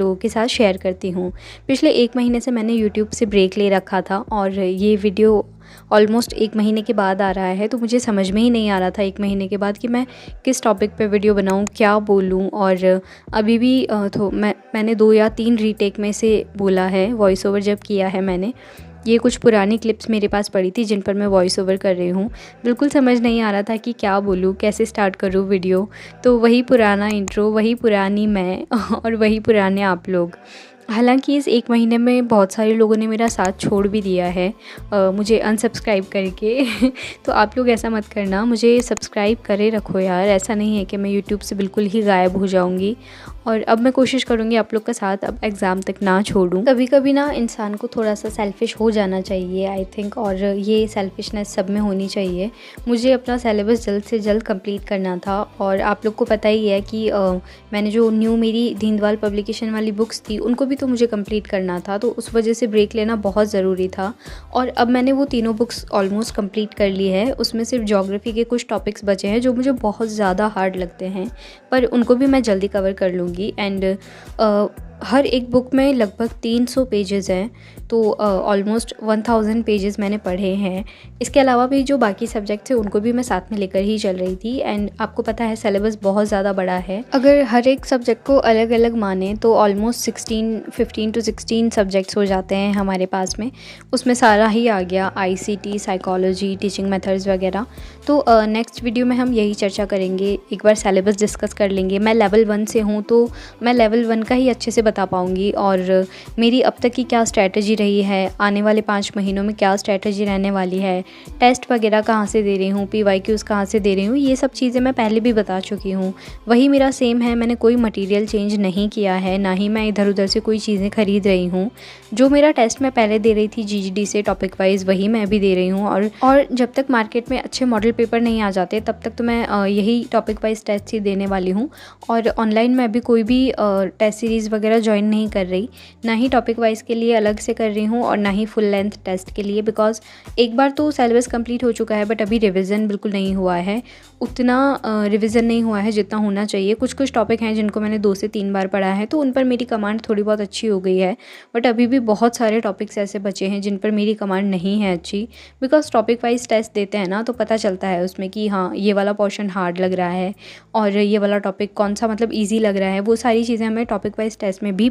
लोगों के साथ शेयर करती हूँ। पिछले 1 महीने से मैंने यूट्यूब से ब्रेक ले रखा था और ये वीडियो ऑलमोस्ट 1 महीने के बाद आ रहा है, तो मुझे समझ में ही नहीं आ रहा था 1 महीने के बाद कि मैं किस टॉपिक पे वीडियो बनाऊँ, क्या बोलूँ। और अभी भी मैंने 2 या 3 रीटेक में से बोला है, वॉइस ओवर जब किया है मैंने। ये कुछ पुरानी क्लिप्स मेरे पास पड़ी थी जिन पर मैं वॉइस ओवर कर रही हूँ। बिल्कुल समझ नहीं आ रहा था कि क्या बोलूँ, कैसे स्टार्ट करूँ वीडियो। तो वही पुराना इंट्रो, वही पुरानी मैं और वही पुराने आप लोग। हालाँकि इस 1 महीने में बहुत सारे लोगों ने मेरा साथ छोड़ भी दिया है मुझे अनसब्सक्राइब करके। तो आप लोग ऐसा मत करना, मुझे सब्सक्राइब करे रखो यार। ऐसा नहीं है कि मैं यूट्यूब से बिल्कुल ही गायब हो जाऊँगी। और अब मैं कोशिश करूँगी आप लोग का साथ अब एग्ज़ाम तक ना छोड़ूँ। कभी-कभी ना इंसान को थोड़ा-सा सेल्फ़िश हो जाना चाहिए आई थिंक, और ये सेल्फ़िशनेस सब में होनी चाहिए। मुझे अपना सिलेबस जल्द से जल्द कंप्लीट करना था और आप लोग को पता ही है कि मैंने जो न्यू मेरी दीनदयाल पब्लिकेशन वाली बुक्स थी उनको भी तो मुझे कंप्लीट करना था, तो उस वजह से ब्रेक लेना बहुत ज़रूरी था। और अब मैंने वो तीनों बुक्स ऑलमोस्ट कंप्लीट कर ली है। उसमें सिर्फ ज्योग्राफी के कुछ टॉपिक्स बचे हैं जो मुझे बहुत ज़्यादा हार्ड लगते हैं, पर उनको भी मैं जल्दी कवर कर लूँगी। एंड हर एक बुक में लगभग 300 पेजेज़ हैं, तो ऑलमोस्ट 1000 पेजेस मैंने पढ़े हैं। इसके अलावा भी जो बाकी सब्जेक्ट्स हैं उनको भी मैं साथ में लेकर ही चल रही थी। एंड आपको पता है सिलेबस बहुत ज़्यादा बड़ा है। अगर हर एक सब्जेक्ट को अलग अलग माने तो ऑलमोस्ट 15 टू 16 सब्जेक्ट्स हो जाते हैं हमारे पास में। उसमें सारा ही आ गया, ICT, साइकोलॉजी, टीचिंग मेथड्स वगैरह। तो नेक्स्ट वीडियो में हम यही चर्चा करेंगे, एक बार सिलेबस डिस्कस कर लेंगे। मैं लेवल 1 से हूँ तो मैं लेवल 1 का ही अच्छे से बता पाऊँगी, और मेरी अब तक की क्या स्ट्रैटेजी रही है, आने वाले 5 महीनों में क्या स्ट्रैटेजी रहने वाली है, टेस्ट वगैरह कहाँ से दे रही हूँ, PYQs कहाँ से दे रही हूँ, ये सब चीज़ें मैं पहले भी बता चुकी हूँ। वही मेरा सेम है, मैंने कोई मटेरियल चेंज नहीं किया है, ना ही मैं इधर उधर से कोई चीज़ें खरीद रही हूँ। जो मेरा टेस्ट मैं पहले दे रही थी GGD से टॉपिक वाइज, वही मैं भी दे रही हूँ। और जब तक मार्केट में अच्छे मॉडल पेपर नहीं आ जाते तब तक तो मैं यही टॉपिक वाइज टेस्ट ही देने वाली हूँ। और ऑनलाइन मैं अभी कोई भी टेस्ट सीरीज़ वगैरह ज्वाइन नहीं कर रही, ना ही टॉपिक वाइज के लिए अलग से कर रही हूँ और ना ही फुल लेंथ टेस्ट के लिए, बिकॉज एक बार तो सिलेबस कंप्लीट हो चुका है बट अभी रिवीजन बिल्कुल नहीं हुआ है। उतना रिवीजन नहीं हुआ है जितना होना चाहिए। कुछ कुछ टॉपिक हैं जिनको मैंने 2 से 3 बार पढ़ा है, तो उन पर मेरी कमांड थोड़ी बहुत अच्छी हो गई है। बट अभी भी बहुत सारे टॉपिक्स ऐसे बचे हैं जिन पर मेरी कमांड नहीं है अच्छी, बिकॉज टॉपिक वाइज टेस्ट देते हैं ना, तो पता चलता है उसमें कि हाँ ये वाला पोर्शन हार्ड लग रहा है और ये वाला टॉपिक कौन सा मतलब ईजी लग रहा है। वो सारी चीज़ें हमें टॉपिक वाइज टेस्ट में भी